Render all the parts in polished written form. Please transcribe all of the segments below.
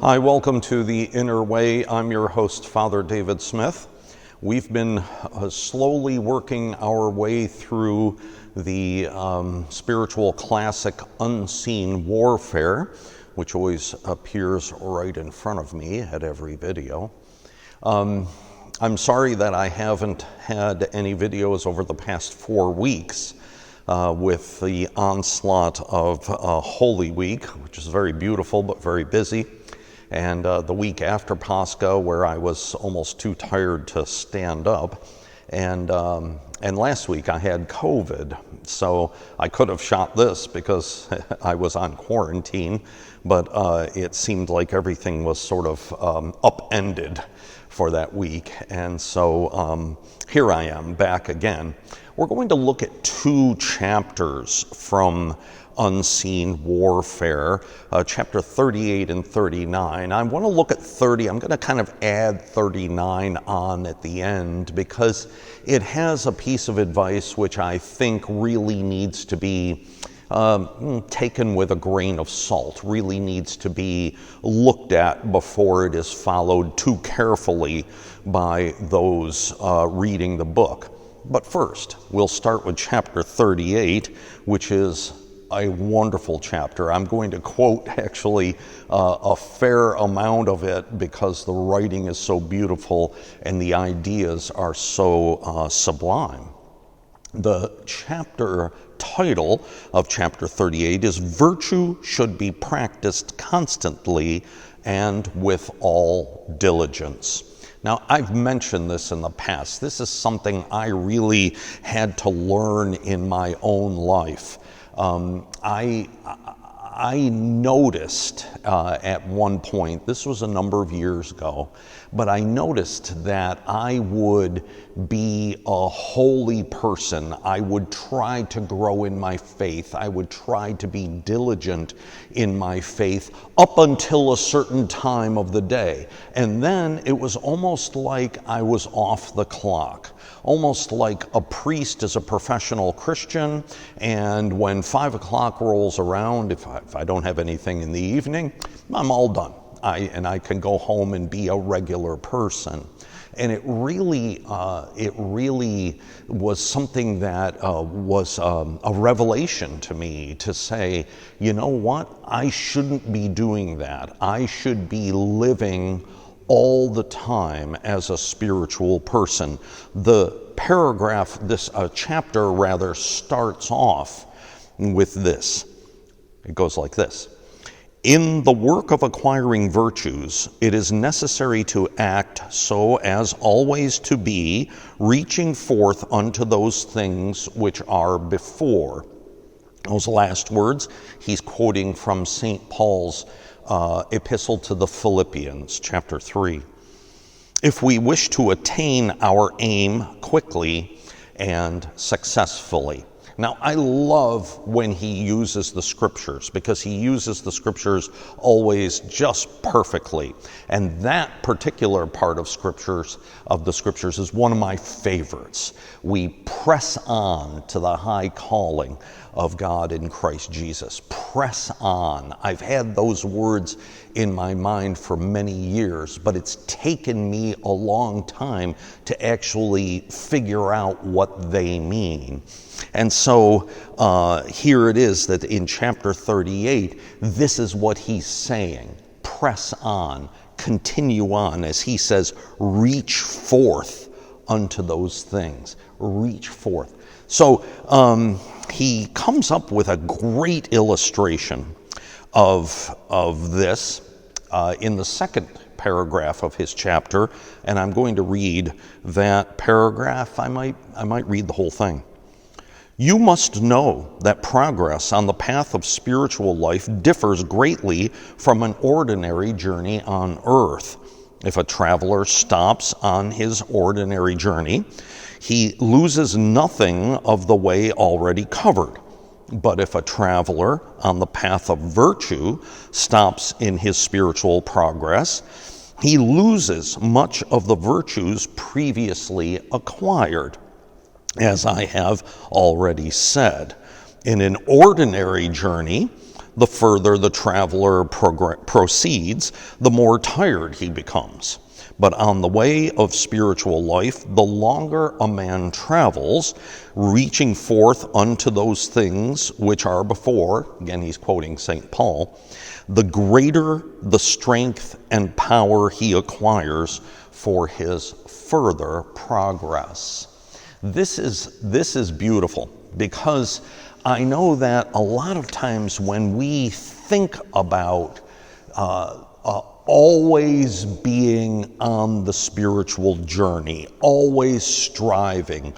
Hi, welcome to The Inner Way. I'm your host, Father David Smith. We've been slowly working our way through the spiritual classic Unseen Warfare, which always appears right in front of me at every video. I'm sorry that I haven't had any videos over the past 4 weeks with the onslaught of Holy Week, which is very beautiful but very busy. And the week after Pascha, where I was almost too tired to stand up. And last week I had COVID, so I could have shot this because I was on quarantine, but it seemed like everything was sort of upended for that week. And so here I am back again. We're going to look at 2 chapters from Unseen Warfare, chapter 38 and 39. I want to look at 30. I'm going to kind of add 39 on at the end because it has a piece of advice which I think really needs to be taken with a grain of salt, really needs to be looked at before it is followed too carefully by those reading the book. But first, we'll start with chapter 38, which is a wonderful chapter. I'm going to quote actually a fair amount of it because the writing is so beautiful and the ideas are so sublime. The chapter title of chapter 38 is Virtue Should Be Practiced Constantly and with All Diligence. Now, I've mentioned this in the past. This is something I really had to learn in my own life. I noticed at one point, this was a number of years ago, but I noticed that I would be a holy person. I would try to grow in my faith. I would try to be diligent in my faith up until a certain time of the day. And then it was almost like I was off the clock. Almost like a priest is a professional Christian, and when 5 o'clock rolls around, if I don't have anything in the evening, I'm all done. I can go home and be a regular person. And it really was something that was a revelation to me to say, you know what? I shouldn't be doing that. I should be living all the time as a spiritual person. The paragraph, this chapter rather, starts off with this. It goes like this. In the work of acquiring virtues, it is necessary to act so as always to be reaching forth unto those things which are before. Those last words, he's quoting from St. Paul's epistle to the Philippians, chapter 3. If we wish to attain our aim quickly and successfully. Now, I love when he uses the scriptures because he uses the scriptures always just perfectly. And that particular part of the scriptures is one of my favorites. We press on to the high calling of God in Christ Jesus. Press on. I've had those words in my mind for many years, but it's taken me a long time to actually figure out what they mean. And so here it is that in chapter 38, this is what he's saying. Press on, continue on, as he says, reach forth unto those things. Reach forth. So he comes up with a great illustration of this in the second paragraph of his chapter, and I'm going to read that paragraph. I might read the whole thing. You must know that progress on the path of spiritual life differs greatly from an ordinary journey on earth. If a traveler stops on his ordinary journey, he loses nothing of the way already covered. But if a traveler on the path of virtue stops in his spiritual progress, he loses much of the virtues previously acquired. As I have already said, in an ordinary journey, The further the traveler proceeds, the more tired he becomes. But on the way of spiritual life, the longer a man travels, reaching forth unto those things which are before, again he's quoting St. Paul, the greater the strength and power he acquires for his further progress. This is beautiful, because I know that a lot of times when we think about always being on the spiritual journey, always striving,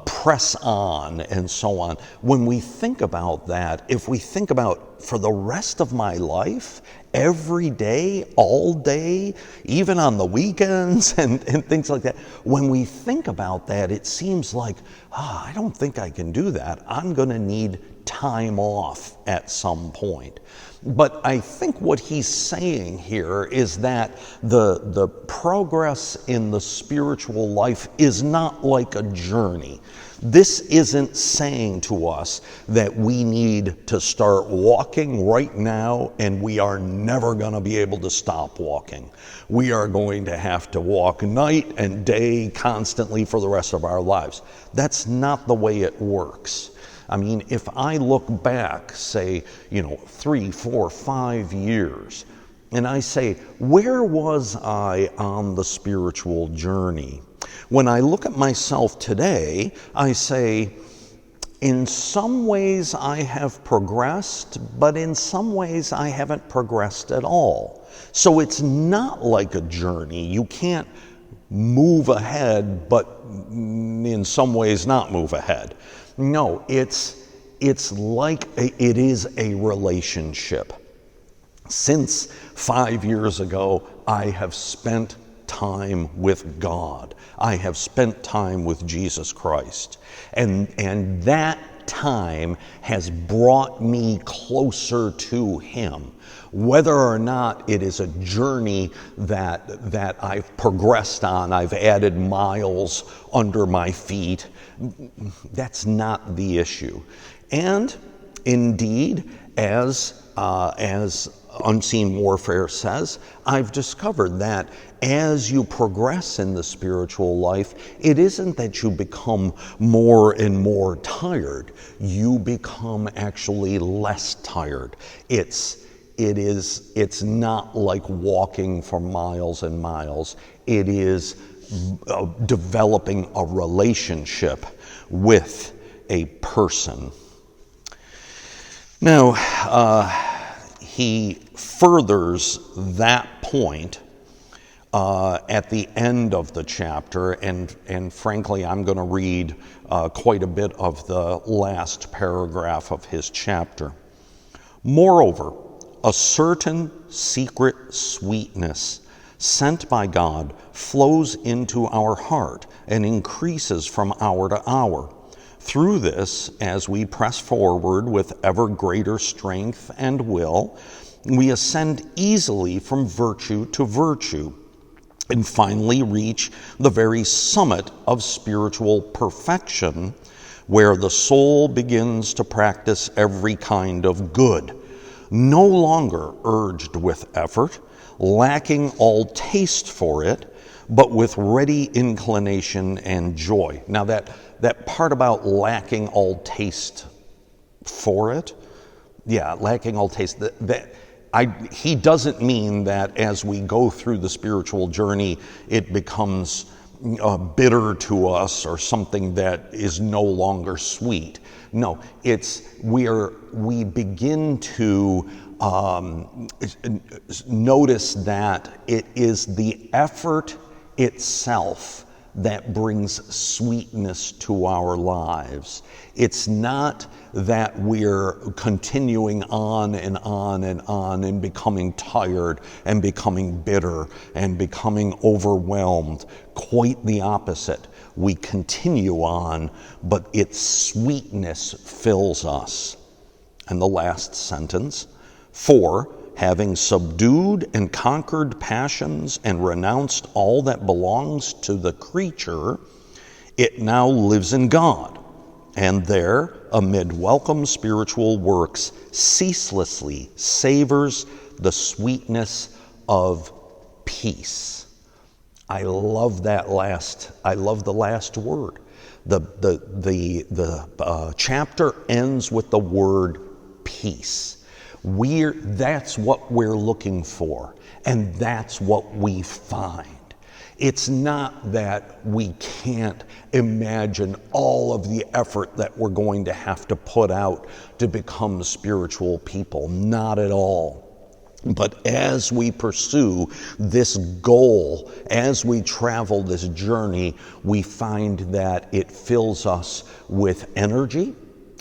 press on, and so on. When we think about that, if we think about for the rest of my life, every day, all day, even on the weekends and things like that, when we think about that, it seems like, I don't think I can do that. I'm going to need time off at some point. But I think what he's saying here is that the progress in the spiritual life is not like a journey. This isn't saying to us that we need to start walking right now and we are never going to be able to stop walking. We are going to have to walk night and day constantly for the rest of our lives. That's not the way it works. I mean, if I look back, say, 3, 4, 5 years, and I say, where was I on the spiritual journey? When I look at myself today, I say, in some ways I have progressed, but in some ways I haven't progressed at all. So it's not like a journey. You can't move ahead, but in some ways not move ahead. No, it's like it is a relationship. Since 5 years ago, I have spent time with God. I have spent time with Jesus Christ. And that time has brought me closer to Him. Whether or not it is a journey that I've progressed on, I've added miles under my feet, that's not the issue. And indeed, as Unseen Warfare says, I've discovered that as you progress in the spiritual life, it isn't that you become more and more tired. You become actually less tired. It's not like walking for miles and miles. It is developing a relationship with a person. Now, he furthers that point at the end of the chapter, and frankly, I'm going to read quite a bit of the last paragraph of his chapter. Moreover, a certain secret sweetness sent by God flows into our heart and increases from hour to hour. Through this, as we press forward with ever greater strength and will, we ascend easily from virtue to virtue and finally reach the very summit of spiritual perfection, where the soul begins to practice every kind of good, no longer urged with effort, lacking all taste for it, but with ready inclination and joy. Now that part about lacking all taste for it, lacking all taste, he doesn't mean that as we go through the spiritual journey, it becomes bitter to us or something that is no longer sweet. No, we begin to notice that it is the effort itself that brings sweetness to our lives. It's not that we're continuing on and on and on and becoming tired and becoming bitter and becoming overwhelmed. Quite the opposite. We continue on, but its sweetness fills us. And the last sentence, for having subdued and conquered passions and renounced all that belongs to the creature, it now lives in God. and there, amid welcome spiritual works, ceaselessly savors the sweetness of peace. I love the last word. The chapter ends with the word peace. That's what we're looking for, and that's what we find. It's not that we can't imagine all of the effort that we're going to have to put out to become spiritual people. Not at all. But as we pursue this goal, as we travel this journey, we find that it fills us with energy,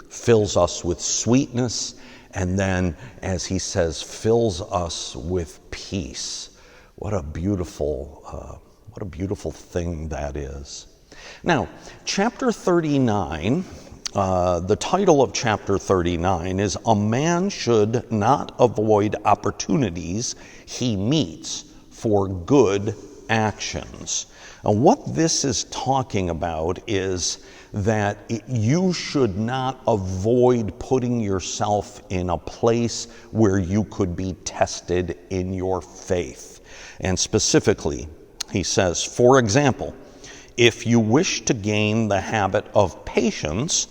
fills us with sweetness, and then, as he says, fills us with peace. What a beautiful thing that is. Now, chapter 39, the title of chapter 39 is "A Man Should Not Avoid Opportunities He Meets for Good Actions." And what this is talking about is that you should not avoid putting yourself in a place where you could be tested in your faith. And specifically, he says, for example, if you wish to gain the habit of patience,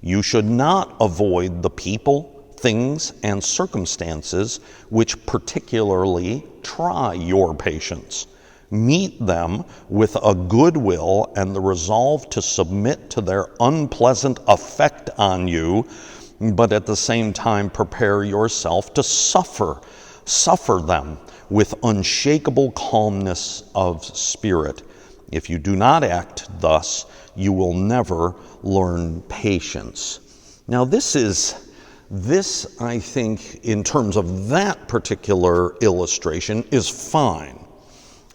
you should not avoid the people, things, and circumstances which particularly try your patience. Meet them with a good will and the resolve to submit to their unpleasant effect on you, but at the same time prepare yourself to suffer them with unshakable calmness of spirit. If you do not act thus, you will never learn patience. Now this, I think, in terms of that particular illustration, is fine.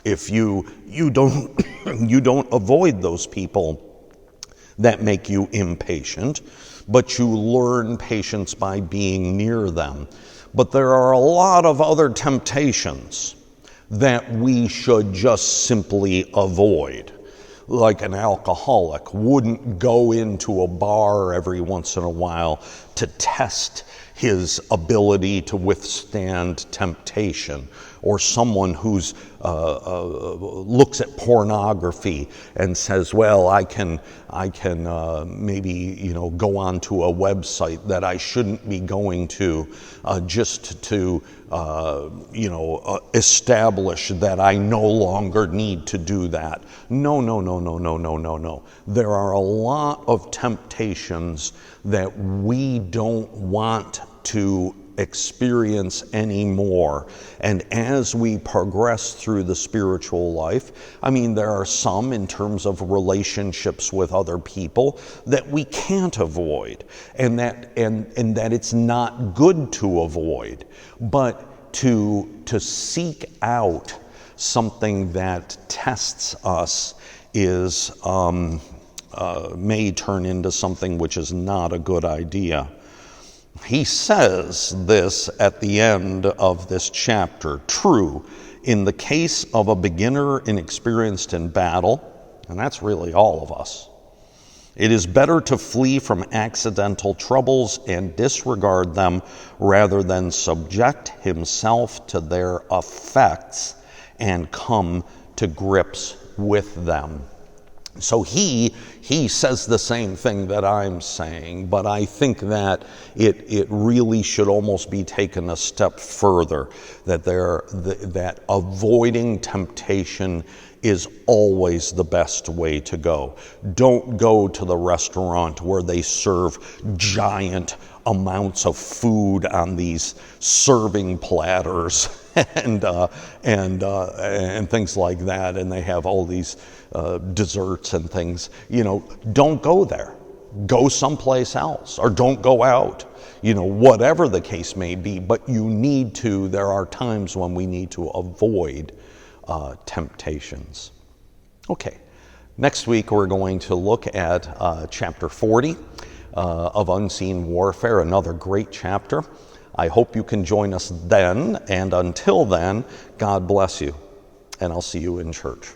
If you don't you don't avoid those people that make you impatient, but you learn patience by being near them. But there are a lot of other temptations that we should just simply avoid. Like an alcoholic wouldn't go into a bar every once in a while to test his ability to withstand temptation, or someone who's looks at pornography and says, "Well, I can maybe go onto a website that I shouldn't be going to just to establish that I no longer need to do that." No. There are a lot of temptations that we don't want to experience anymore. And as we progress through the spiritual life, there are some in terms of relationships with other people that we can't avoid, and that it's not good to avoid, but to seek out something that tests us is may turn into something which is not a good idea. He says this at the end of this chapter: "True, in the case of a beginner inexperienced in battle," and that's really all of us, "it is better to flee from accidental troubles and disregard them rather than subject himself to their effects and come to grips with them." So he says the same thing that I'm saying, but I think that it really should almost be taken a step further, that avoiding temptation is always the best way to go. Don't go to the restaurant where they serve giant amounts of food on these serving platters and things like that, and they have all these desserts and things. Don't go there. Go someplace else, or don't go out. Whatever the case may be, but there are times when we need to avoid temptations. Okay, next week we're going to look at chapter 40 of Unseen Warfare, another great chapter. I hope you can join us then, and until then, God bless you, and I'll see you in church.